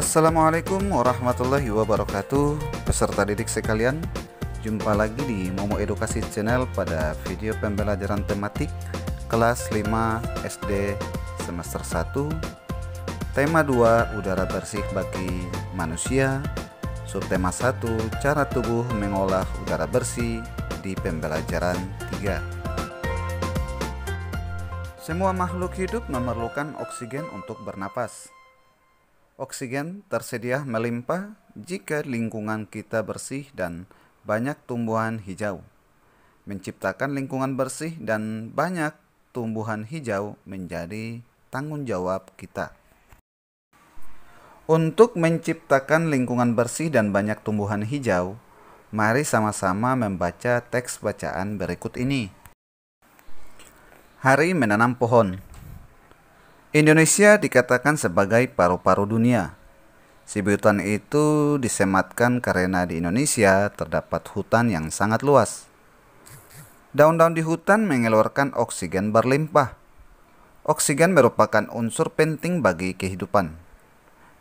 Assalamualaikum warahmatullahi wabarakatuh. Peserta didik sekalian, jumpa lagi di Momo Edukasi Channel pada video pembelajaran tematik kelas 5 SD semester 1. Tema 2, udara bersih bagi manusia. Subtema 1, cara tubuh mengolah udara bersih di pembelajaran 3. Semua makhluk hidup memerlukan oksigen untuk bernapas. Oksigen tersedia melimpah jika lingkungan kita bersih dan banyak tumbuhan hijau. Menciptakan lingkungan bersih dan banyak tumbuhan hijau menjadi tanggung jawab kita. Untuk menciptakan lingkungan bersih dan banyak tumbuhan hijau, mari sama-sama membaca teks bacaan berikut ini. Hari menanam pohon. Indonesia dikatakan sebagai paru-paru dunia. Sebutan itu disematkan karena di Indonesia terdapat hutan yang sangat luas. Daun-daun di hutan mengeluarkan oksigen berlimpah. Oksigen merupakan unsur penting bagi kehidupan.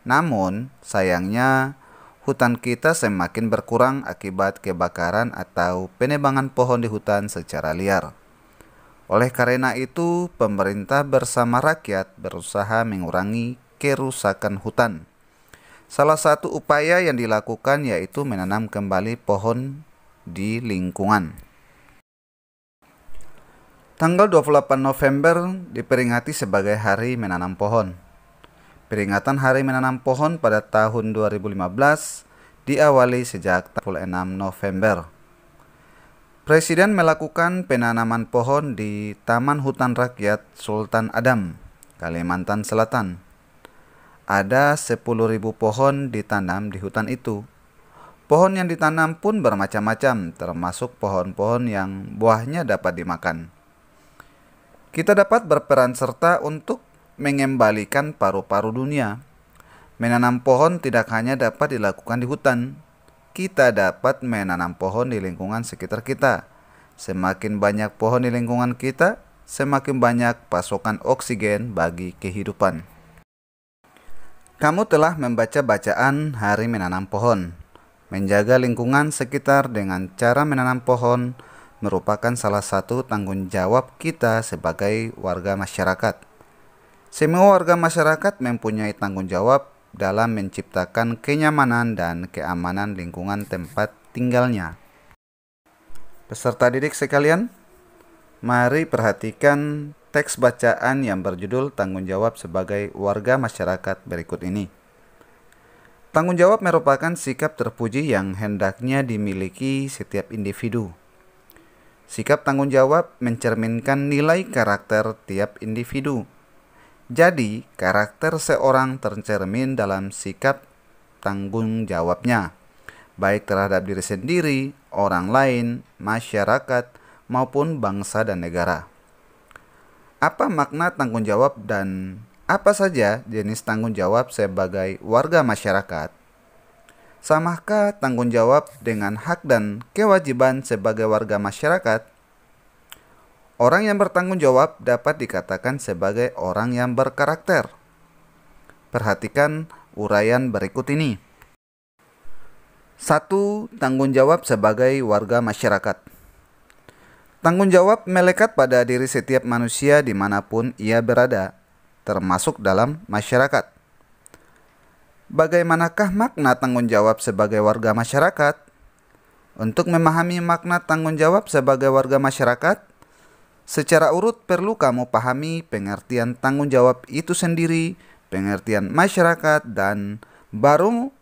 Namun, sayangnya, hutan kita semakin berkurang akibat kebakaran atau penebangan pohon di hutan secara liar. Oleh karena itu, pemerintah bersama rakyat berusaha mengurangi kerusakan hutan. Salah satu upaya yang dilakukan yaitu menanam kembali pohon di lingkungan. Tanggal 28 November diperingati sebagai Hari Menanam Pohon. Peringatan Hari Menanam Pohon pada tahun 2015 diawali sejak tanggal 6 November. Presiden melakukan penanaman pohon di Taman Hutan Rakyat Sultan Adam, Kalimantan Selatan. Ada 10.000 pohon ditanam di hutan itu. Pohon yang ditanam pun bermacam-macam, termasuk pohon-pohon yang buahnya dapat dimakan. Kita dapat berperan serta untuk mengembalikan paru-paru dunia. Menanam pohon tidak hanya dapat dilakukan di hutan. Kita dapat menanam pohon di lingkungan sekitar kita. Semakin banyak pohon di lingkungan kita, semakin banyak pasokan oksigen bagi kehidupan. Kamu telah membaca bacaan Hari Menanam Pohon. Menjaga lingkungan sekitar dengan cara menanam pohon merupakan salah satu tanggung jawab kita sebagai warga masyarakat. Semua warga masyarakat mempunyai tanggung jawab dalam menciptakan kenyamanan dan keamanan lingkungan tempat tinggalnya. Peserta didik sekalian, mari perhatikan teks bacaan yang berjudul Tanggung Jawab sebagai Warga Masyarakat berikut ini. Tanggung jawab merupakan sikap terpuji yang hendaknya dimiliki setiap individu. Sikap tanggung jawab mencerminkan nilai karakter tiap individu. Jadi, karakter seorang tercermin dalam sikap tanggung jawabnya, baik terhadap diri sendiri, orang lain, masyarakat, maupun bangsa dan negara. Apa makna tanggung jawab dan apa saja jenis tanggung jawab sebagai warga masyarakat? Samakah tanggung jawab dengan hak dan kewajiban sebagai warga masyarakat? Orang yang bertanggung jawab dapat dikatakan sebagai orang yang berkarakter. Perhatikan uraian berikut ini. 1. Tanggung jawab sebagai warga masyarakat. Tanggung jawab melekat pada diri setiap manusia dimanapun ia berada, termasuk dalam masyarakat. Bagaimanakah makna tanggung jawab sebagai warga masyarakat? Untuk memahami makna tanggung jawab sebagai warga masyarakat, secara urut perlu kamu pahami pengertian tanggung jawab itu sendiri, pengertian masyarakat, dan baru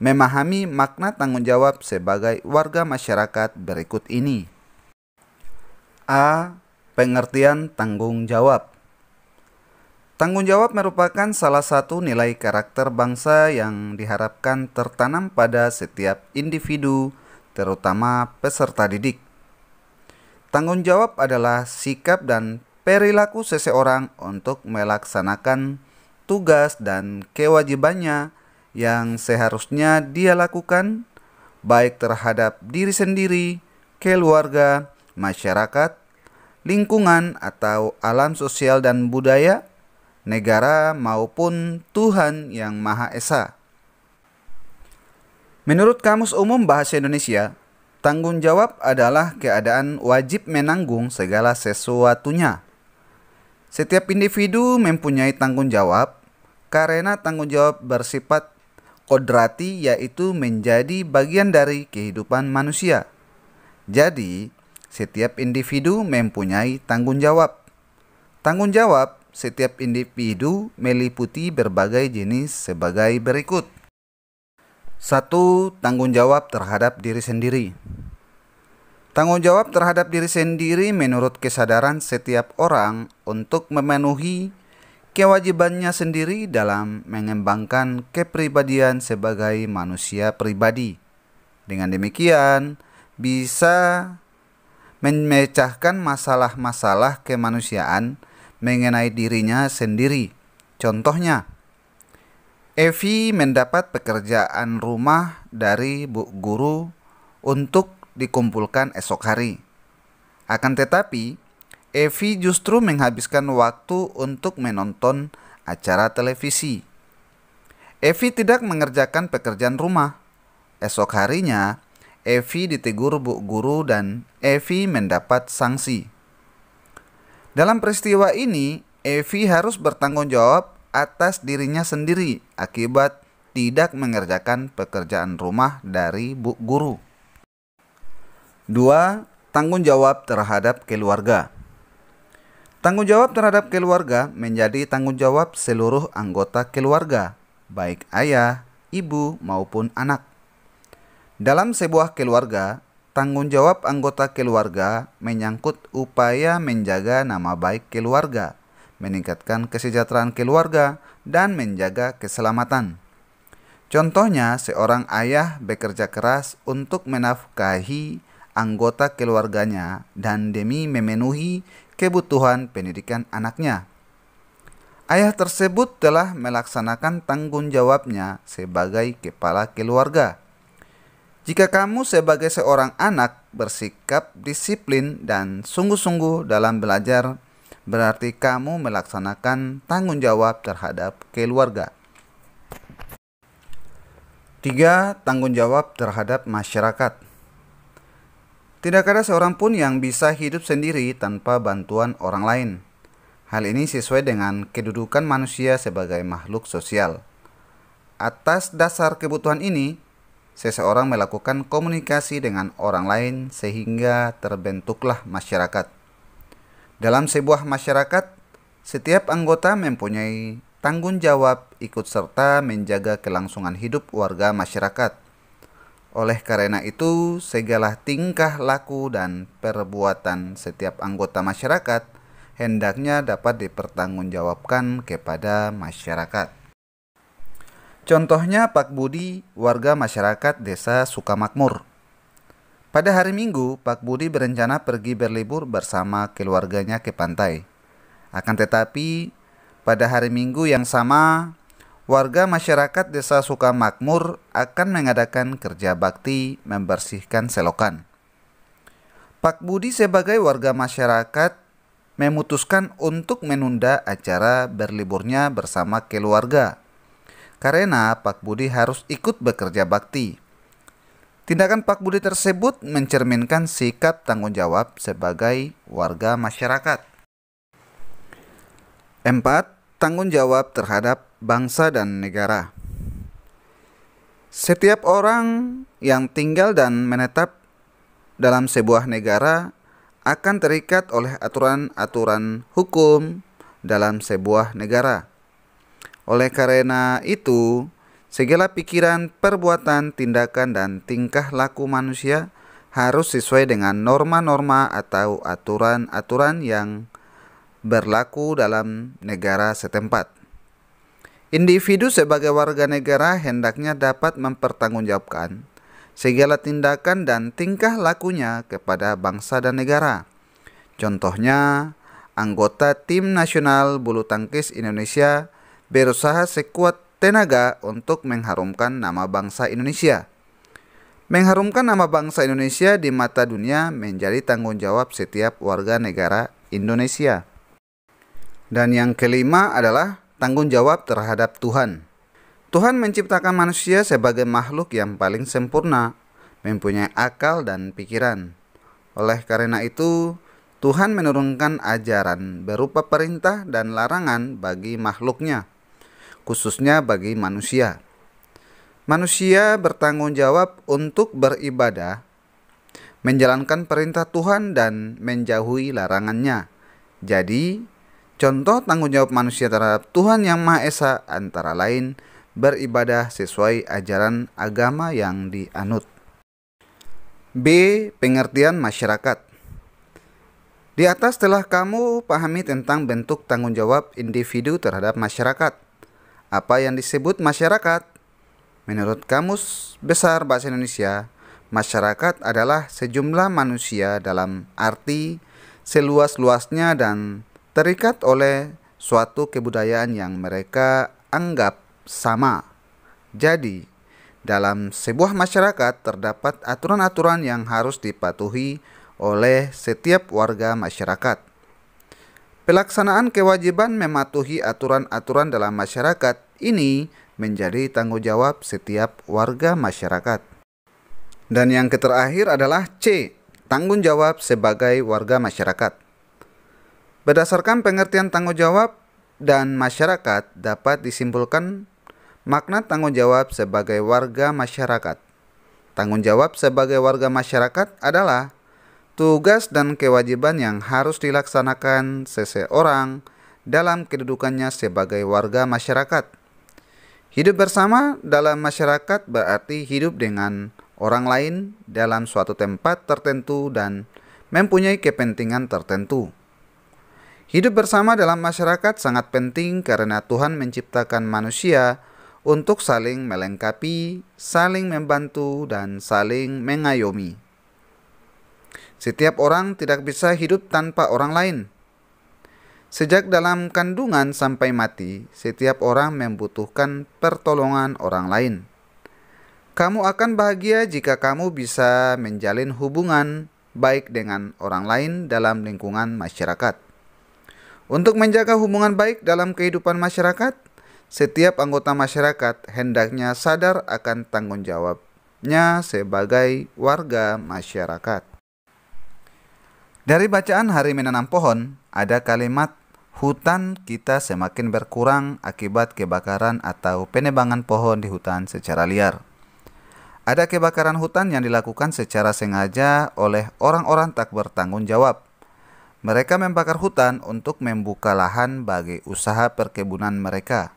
memahami makna tanggung jawab sebagai warga masyarakat berikut ini. A. Pengertian tanggung jawab. Tanggung jawab merupakan salah satu nilai karakter bangsa yang diharapkan tertanam pada setiap individu, terutama peserta didik. Tanggung jawab adalah sikap dan perilaku seseorang untuk melaksanakan tugas dan kewajibannya yang seharusnya dia lakukan, baik terhadap diri sendiri, keluarga, masyarakat, lingkungan atau alam sosial dan budaya, negara maupun Tuhan Yang Maha Esa. Menurut Kamus Umum Bahasa Indonesia, tanggung jawab adalah keadaan wajib menanggung segala sesuatunya. Setiap individu mempunyai tanggung jawab karena tanggung jawab bersifat kodrati, yaitu menjadi bagian dari kehidupan manusia. Jadi, setiap individu mempunyai tanggung jawab. Tanggung jawab setiap individu meliputi berbagai jenis sebagai berikut. 1. Tanggung jawab terhadap diri sendiri. Tanggung jawab terhadap diri sendiri menurut kesadaran setiap orang untuk memenuhi kewajibannya sendiri dalam mengembangkan kepribadian sebagai manusia pribadi. Dengan demikian, bisa memecahkan masalah-masalah kemanusiaan mengenai dirinya sendiri. Contohnya, Evi mendapat pekerjaan rumah dari Bu Guru untuk dikumpulkan esok hari. Akan tetapi, Evi justru menghabiskan waktu untuk menonton acara televisi. Evi tidak mengerjakan pekerjaan rumah. Esok harinya, Evi ditegur Bu Guru dan Evi mendapat sanksi. Dalam peristiwa ini, Evi harus bertanggung jawab atas dirinya sendiri akibat tidak mengerjakan pekerjaan rumah dari Bu Guru. 2. Tanggung jawab terhadap keluarga. Tanggung jawab terhadap keluarga menjadi tanggung jawab seluruh anggota keluarga, baik ayah, ibu, maupun anak. Dalam sebuah keluarga, tanggung jawab anggota keluarga menyangkut upaya menjaga nama baik keluarga, meningkatkan kesejahteraan keluarga, dan menjaga keselamatan. Contohnya, seorang ayah bekerja keras untuk menafkahi anggota keluarganya dan demi memenuhi kebutuhan pendidikan anaknya. Ayah tersebut telah melaksanakan tanggung jawabnya sebagai kepala keluarga. Jika kamu sebagai seorang anak bersikap disiplin dan sungguh-sungguh dalam belajar, berarti kamu melaksanakan tanggung jawab terhadap keluarga. 3. Tanggung jawab terhadap masyarakat. Tidak ada seorang pun yang bisa hidup sendiri tanpa bantuan orang lain. Hal ini sesuai dengan kedudukan manusia sebagai makhluk sosial. Atas dasar kebutuhan ini, seseorang melakukan komunikasi dengan orang lain sehingga terbentuklah masyarakat. Dalam sebuah masyarakat, setiap anggota mempunyai tanggung jawab ikut serta menjaga kelangsungan hidup warga masyarakat. Oleh karena itu, segala tingkah laku dan perbuatan setiap anggota masyarakat hendaknya dapat dipertanggungjawabkan kepada masyarakat. Contohnya Pak Budi, warga masyarakat Desa Sukamakmur. Pada hari Minggu, Pak Budi berencana pergi berlibur bersama keluarganya ke pantai. Akan tetapi, pada hari Minggu yang sama, warga masyarakat Desa Sukamakmur akan mengadakan kerja bakti membersihkan selokan. Pak Budi sebagai warga masyarakat memutuskan untuk menunda acara berliburnya bersama keluarga, karena Pak Budi harus ikut bekerja bakti. Tindakan Pak Budi tersebut mencerminkan sikap tanggung jawab sebagai warga masyarakat. 4. Tanggung jawab terhadap bangsa dan negara. Setiap orang yang tinggal dan menetap dalam sebuah negara akan terikat oleh aturan-aturan hukum dalam sebuah negara. Oleh karena itu, segala pikiran, perbuatan, tindakan, dan tingkah laku manusia harus sesuai dengan norma-norma atau aturan-aturan yang berlaku dalam negara setempat. Individu sebagai warga negara hendaknya dapat mempertanggungjawabkan segala tindakan dan tingkah lakunya kepada bangsa dan negara. Contohnya, anggota tim nasional bulu tangkis Indonesia berusaha sekuat tenaga untuk mengharumkan nama bangsa Indonesia. Mengharumkan nama bangsa Indonesia di mata dunia menjadi tanggung jawab setiap warga negara Indonesia. Dan yang kelima adalah tanggung jawab terhadap Tuhan. Tuhan menciptakan manusia sebagai makhluk yang paling sempurna, mempunyai akal dan pikiran. Oleh karena itu, Tuhan menurunkan ajaran berupa perintah dan larangan bagi makhluknya, khususnya bagi manusia. Manusia bertanggung jawab untuk beribadah, menjalankan perintah Tuhan dan menjauhi larangannya. Jadi, contoh tanggung jawab manusia terhadap Tuhan Yang Maha Esa antara lain beribadah sesuai ajaran agama yang dianut. B. Pengertian masyarakat. Di atas telah kamu pahami tentang bentuk tanggung jawab individu terhadap masyarakat. Apa yang disebut masyarakat? Menurut Kamus Besar Bahasa Indonesia, masyarakat adalah sejumlah manusia dalam arti seluas-luasnya dan terikat oleh suatu kebudayaan yang mereka anggap sama. Jadi, dalam sebuah masyarakat terdapat aturan-aturan yang harus dipatuhi oleh setiap warga masyarakat. Pelaksanaan kewajiban mematuhi aturan-aturan dalam masyarakat ini menjadi tanggung jawab setiap warga masyarakat. Dan yang terakhir adalah C. Tanggung jawab sebagai warga masyarakat. Berdasarkan pengertian tanggung jawab dan masyarakat dapat disimpulkan makna tanggung jawab sebagai warga masyarakat. Tanggung jawab sebagai warga masyarakat adalah tugas dan kewajiban yang harus dilaksanakan seseorang dalam kedudukannya sebagai warga masyarakat. Hidup bersama dalam masyarakat berarti hidup dengan orang lain dalam suatu tempat tertentu dan mempunyai kepentingan tertentu. Hidup bersama dalam masyarakat sangat penting karena Tuhan menciptakan manusia untuk saling melengkapi, saling membantu, dan saling mengayomi. Setiap orang tidak bisa hidup tanpa orang lain. Sejak dalam kandungan sampai mati, setiap orang membutuhkan pertolongan orang lain. Kamu akan bahagia jika kamu bisa menjalin hubungan baik dengan orang lain dalam lingkungan masyarakat. Untuk menjaga hubungan baik dalam kehidupan masyarakat, setiap anggota masyarakat hendaknya sadar akan tanggung jawabnya sebagai warga masyarakat. Dari bacaan Hari Menanam Pohon, ada kalimat hutan kita semakin berkurang akibat kebakaran atau penebangan pohon di hutan secara liar. Ada kebakaran hutan yang dilakukan secara sengaja oleh orang-orang tak bertanggung jawab. Mereka membakar hutan untuk membuka lahan bagi usaha perkebunan mereka.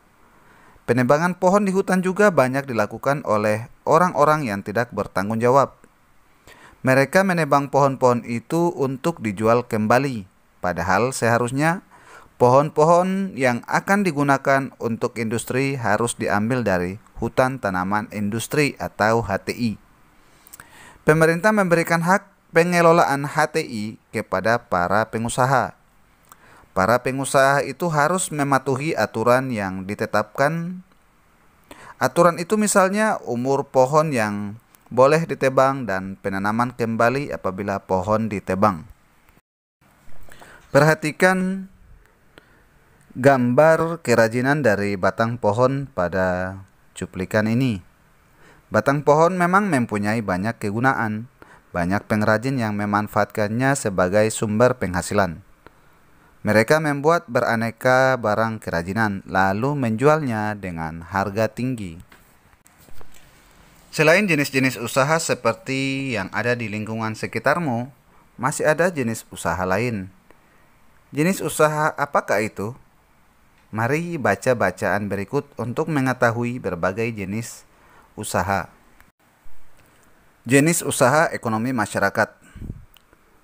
Penebangan pohon di hutan juga banyak dilakukan oleh orang-orang yang tidak bertanggung jawab. Mereka menebang pohon-pohon itu untuk dijual kembali, padahal seharusnya pohon-pohon yang akan digunakan untuk industri harus diambil dari hutan tanaman industri atau HTI. Pemerintah memberikan hak pengelolaan HTI kepada para pengusaha. Para pengusaha itu harus mematuhi aturan yang ditetapkan. Aturan itu misalnya umur pohon yang boleh ditebang dan penanaman kembali apabila pohon ditebang. Perhatikan gambar kerajinan dari batang pohon pada cuplikan ini. Batang pohon memang mempunyai banyak kegunaan. Banyak pengrajin yang memanfaatkannya sebagai sumber penghasilan. Mereka membuat beraneka barang kerajinan, lalu menjualnya dengan harga tinggi. Selain jenis-jenis usaha seperti yang ada di lingkungan sekitarmu, masih ada jenis usaha lain. Jenis usaha apakah itu? Mari baca bacaan berikut untuk mengetahui berbagai jenis usaha. Jenis usaha ekonomi masyarakat.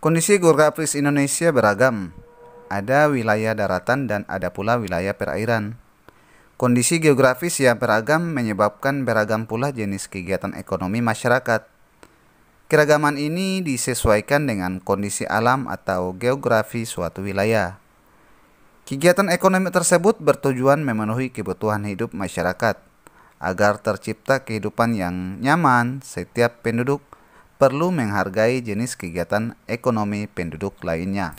Kondisi geografis Indonesia beragam. Ada wilayah daratan dan ada pula wilayah perairan. Kondisi geografis yang beragam menyebabkan beragam pula jenis kegiatan ekonomi masyarakat. Keragaman ini disesuaikan dengan kondisi alam atau geografi suatu wilayah. Kegiatan ekonomi tersebut bertujuan memenuhi kebutuhan hidup masyarakat. Agar tercipta kehidupan yang nyaman, setiap penduduk perlu menghargai jenis kegiatan ekonomi penduduk lainnya.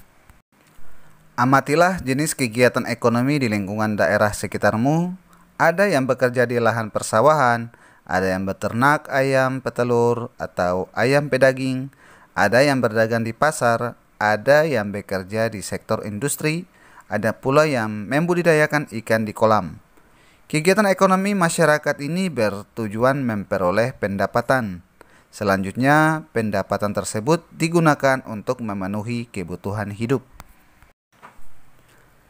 Amatilah jenis kegiatan ekonomi di lingkungan daerah sekitarmu. Ada yang bekerja di lahan persawahan, ada yang beternak ayam petelur atau ayam pedaging, ada yang berdagang di pasar, ada yang bekerja di sektor industri, ada pula yang membudidayakan ikan di kolam. Kegiatan ekonomi masyarakat ini bertujuan memperoleh pendapatan. Selanjutnya, pendapatan tersebut digunakan untuk memenuhi kebutuhan hidup.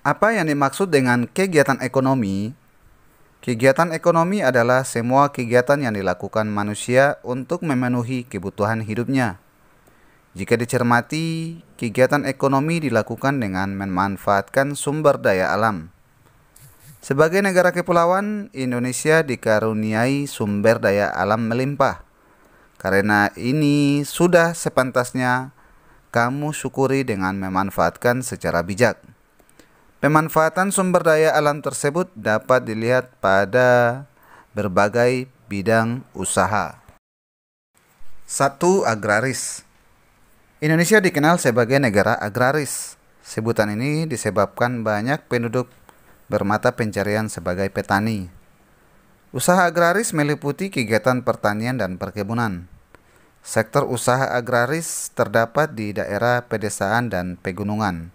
Apa yang dimaksud dengan kegiatan ekonomi? Kegiatan ekonomi adalah semua kegiatan yang dilakukan manusia untuk memenuhi kebutuhan hidupnya. Jika dicermati, kegiatan ekonomi dilakukan dengan memanfaatkan sumber daya alam. Sebagai negara kepulauan, Indonesia dikaruniai sumber daya alam melimpah. Karena ini sudah sepantasnya kamu syukuri dengan memanfaatkan secara bijak. Pemanfaatan sumber daya alam tersebut dapat dilihat pada berbagai bidang usaha. 1. Agraris. Indonesia dikenal sebagai negara agraris. Sebutan ini disebabkan banyak penduduk bermata pencarian sebagai petani. Usaha agraris meliputi kegiatan pertanian dan perkebunan. Sektor usaha agraris terdapat di daerah pedesaan dan pegunungan.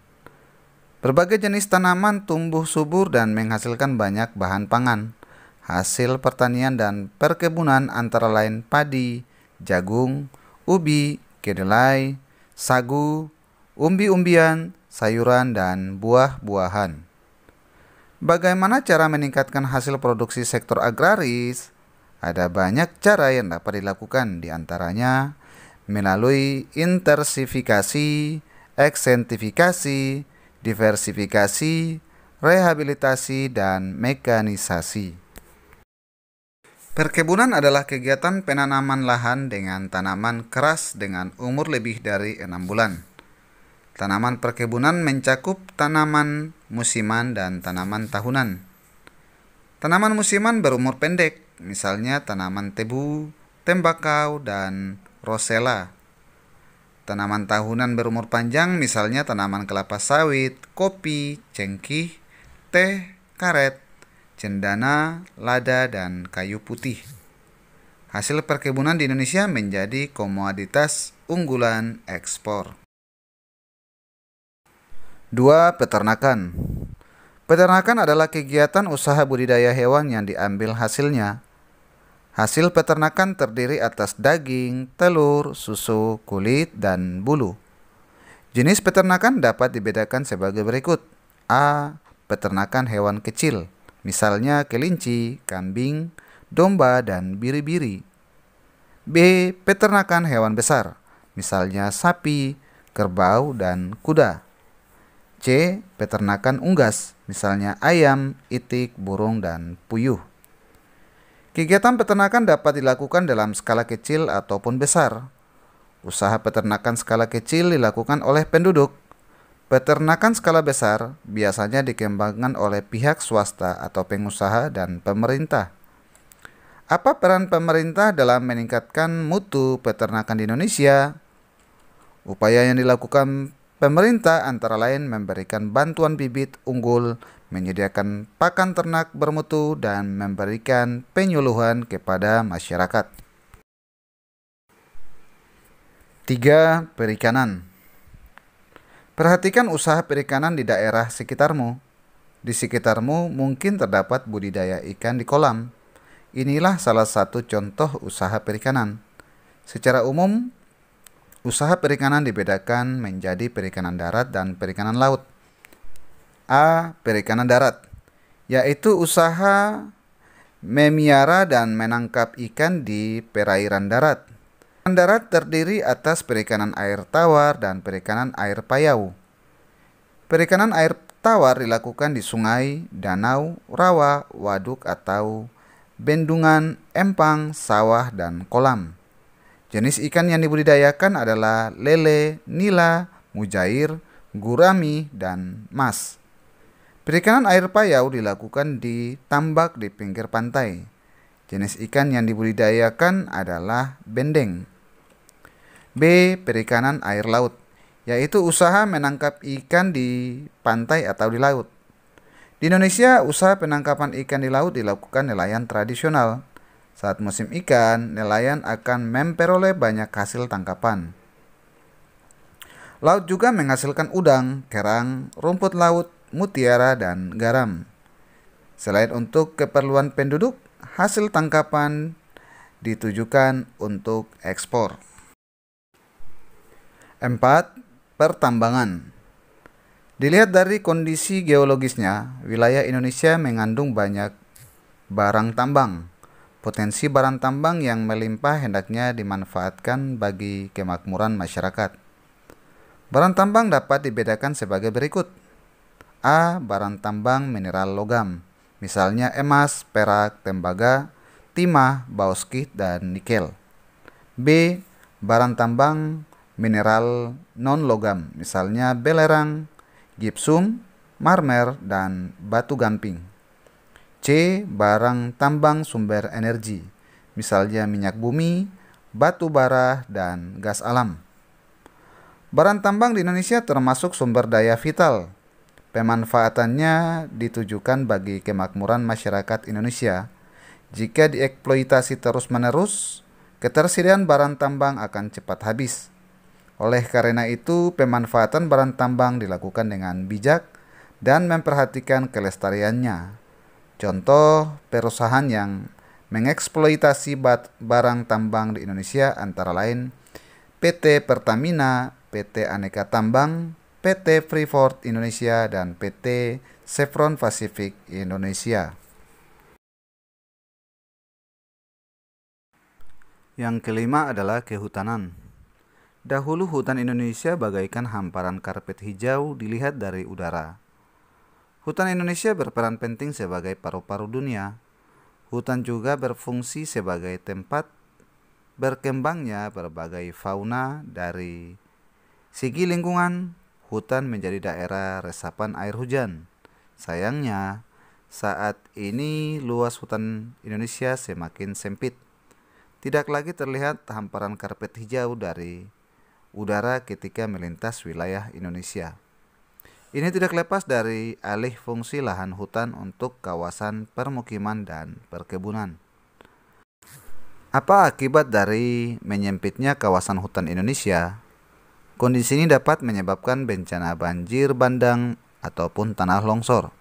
Berbagai jenis tanaman tumbuh subur dan menghasilkan banyak bahan pangan. Hasil pertanian dan perkebunan antara lain padi, jagung, ubi, kedelai, sagu, umbi-umbian, sayuran, dan buah-buahan. Bagaimana cara meningkatkan hasil produksi sektor agraris? Ada banyak cara yang dapat dilakukan, diantaranya melalui intensifikasi, eksentifikasi, diversifikasi, rehabilitasi, dan mekanisasi. Perkebunan adalah kegiatan penanaman lahan dengan tanaman keras dengan umur lebih dari 6 bulan. Tanaman perkebunan mencakup tanaman musiman dan tanaman tahunan. Tanaman musiman berumur pendek, misalnya tanaman tebu, tembakau, dan rosella. Tanaman tahunan berumur panjang, misalnya tanaman kelapa sawit, kopi, cengkih, teh, karet, cendana, lada, dan kayu putih. Hasil perkebunan di Indonesia menjadi komoditas unggulan ekspor. 2. Peternakan. Peternakan adalah kegiatan usaha budidaya hewan yang diambil hasilnya. Hasil peternakan terdiri atas daging, telur, susu, kulit, dan bulu. Jenis peternakan dapat dibedakan sebagai berikut. A. Peternakan hewan kecil, misalnya kelinci, kambing, domba, dan biri-biri. B. Peternakan hewan besar, misalnya sapi, kerbau, dan kuda. C. Peternakan unggas, misalnya ayam, itik, burung, dan puyuh. Kegiatan peternakan dapat dilakukan dalam skala kecil ataupun besar. Usaha peternakan skala kecil dilakukan oleh penduduk. Peternakan skala besar biasanya dikembangkan oleh pihak swasta atau pengusaha dan pemerintah. Apa peran pemerintah dalam meningkatkan mutu peternakan di Indonesia? Upaya yang dilakukan pemerintah antara lain memberikan bantuan bibit unggul, menyediakan pakan ternak bermutu, dan memberikan penyuluhan kepada masyarakat. 3. Perikanan. Perhatikan usaha perikanan di daerah sekitarmu. Di sekitarmu mungkin terdapat budidaya ikan di kolam. Inilah salah satu contoh usaha perikanan. Secara umum, usaha perikanan dibedakan menjadi perikanan darat dan perikanan laut. A. Perikanan darat, yaitu usaha memelihara dan menangkap ikan di perairan darat. Perikanan darat terdiri atas perikanan air tawar dan perikanan air payau. Perikanan air tawar dilakukan di sungai, danau, rawa, waduk atau bendungan, empang, sawah, dan kolam. Jenis ikan yang dibudidayakan adalah lele, nila, mujair, gurami, dan mas. Perikanan air payau dilakukan di tambak di pinggir pantai. Jenis ikan yang dibudidayakan adalah bendeng. B. Perikanan air laut, yaitu usaha menangkap ikan di pantai atau di laut. Di Indonesia, usaha penangkapan ikan di laut dilakukan nelayan tradisional. Saat musim ikan, nelayan akan memperoleh banyak hasil tangkapan. Laut juga menghasilkan udang, kerang, rumput laut, mutiara, dan garam. Selain untuk keperluan penduduk, hasil tangkapan ditujukan untuk ekspor. 4. Pertambangan. Dilihat dari kondisi geologisnya, wilayah Indonesia mengandung banyak barang tambang. Potensi barang tambang yang melimpah hendaknya dimanfaatkan bagi kemakmuran masyarakat. Barang tambang dapat dibedakan sebagai berikut. A. Barang tambang mineral logam, misalnya emas, perak, tembaga, timah, bauxit, dan nikel. B. Barang tambang mineral non-logam, misalnya belerang, gipsum, marmer, dan batu gamping. C. Barang tambang sumber energi, misalnya minyak bumi, batu bara, dan gas alam. Barang tambang di Indonesia termasuk sumber daya vital. Pemanfaatannya ditujukan bagi kemakmuran masyarakat Indonesia. Jika dieksploitasi terus-menerus, ketersediaan barang tambang akan cepat habis. Oleh karena itu, pemanfaatan barang tambang dilakukan dengan bijak dan memperhatikan kelestariannya. Contoh perusahaan yang mengeksploitasi barang tambang di Indonesia antara lain PT Pertamina, PT Aneka Tambang, PT Freeport Indonesia, dan PT Chevron Pacific Indonesia. Yang kelima adalah kehutanan. Dahulu hutan Indonesia bagaikan hamparan karpet hijau dilihat dari udara. Hutan Indonesia berperan penting sebagai paru-paru dunia. Hutan juga berfungsi sebagai tempat berkembangnya berbagai fauna. Dari segi lingkungan, hutan menjadi daerah resapan air hujan. Sayangnya, saat ini luas hutan Indonesia semakin sempit. Tidak lagi terlihat hamparan karpet hijau dari udara ketika melintas wilayah Indonesia. Ini tidak lepas dari alih fungsi lahan hutan untuk kawasan permukiman dan perkebunan. Apa akibat dari menyempitnya kawasan hutan Indonesia? Kondisi ini dapat menyebabkan bencana banjir bandang ataupun tanah longsor.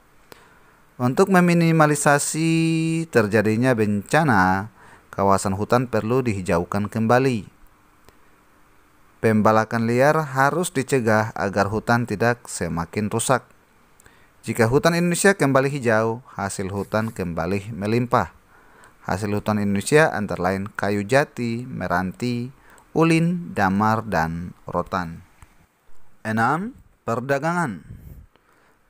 Untuk meminimalisasi terjadinya bencana, kawasan hutan perlu dihijaukan kembali. Pembalakan liar harus dicegah agar hutan tidak semakin rusak. Jika hutan Indonesia kembali hijau, hasil hutan kembali melimpah. Hasil hutan Indonesia antara lain kayu jati, meranti, ulin, damar, dan rotan. 6. Perdagangan.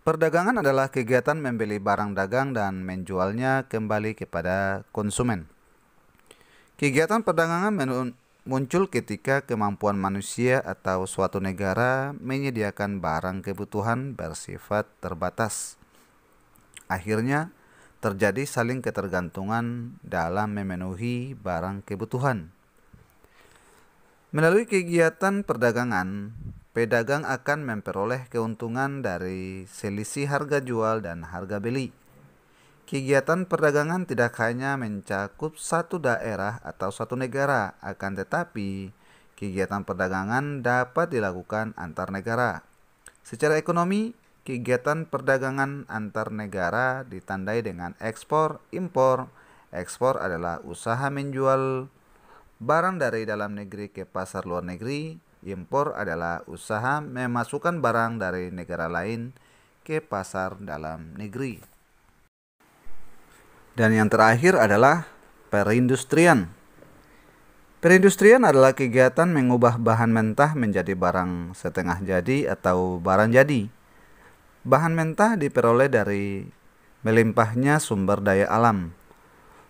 Perdagangan adalah kegiatan membeli barang dagang dan menjualnya kembali kepada konsumen. Kegiatan perdagangan muncul ketika kemampuan manusia atau suatu negara menyediakan barang kebutuhan bersifat terbatas. Akhirnya, terjadi saling ketergantungan dalam memenuhi barang kebutuhan. Melalui kegiatan perdagangan, pedagang akan memperoleh keuntungan dari selisih harga jual dan harga beli. Kegiatan perdagangan tidak hanya mencakup satu daerah atau satu negara, akan tetapi kegiatan perdagangan dapat dilakukan antar negara. Secara ekonomi, kegiatan perdagangan antar negara ditandai dengan ekspor, impor. Ekspor adalah usaha menjual barang dari dalam negeri ke pasar luar negeri. Impor adalah usaha memasukkan barang dari negara lain ke pasar dalam negeri. Dan yang terakhir adalah perindustrian. Perindustrian adalah kegiatan mengubah bahan mentah menjadi barang setengah jadi atau barang jadi. Bahan mentah diperoleh dari melimpahnya sumber daya alam.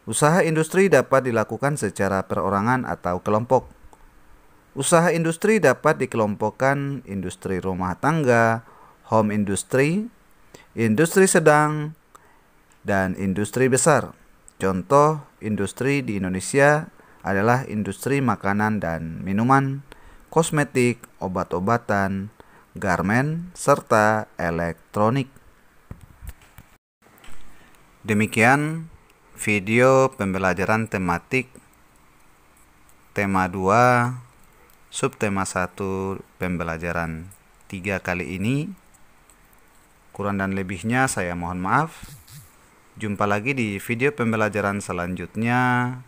Usaha industri dapat dilakukan secara perorangan atau kelompok. Usaha industri dapat dikelompokkan industri rumah tangga, home industry, industri sedang, dan industri besar. Contoh industri di Indonesia adalah industri makanan dan minuman, kosmetik, obat-obatan, garmen, serta elektronik. Demikian video pembelajaran tematik tema 2 subtema 1 pembelajaran 3 kali ini. Kurang dan lebihnya saya mohon maaf. Jumpa lagi di video pembelajaran selanjutnya.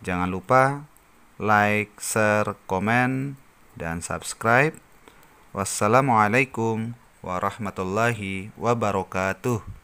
Jangan lupa like, share, komen, dan subscribe. Wassalamualaikum warahmatullahi wabarakatuh.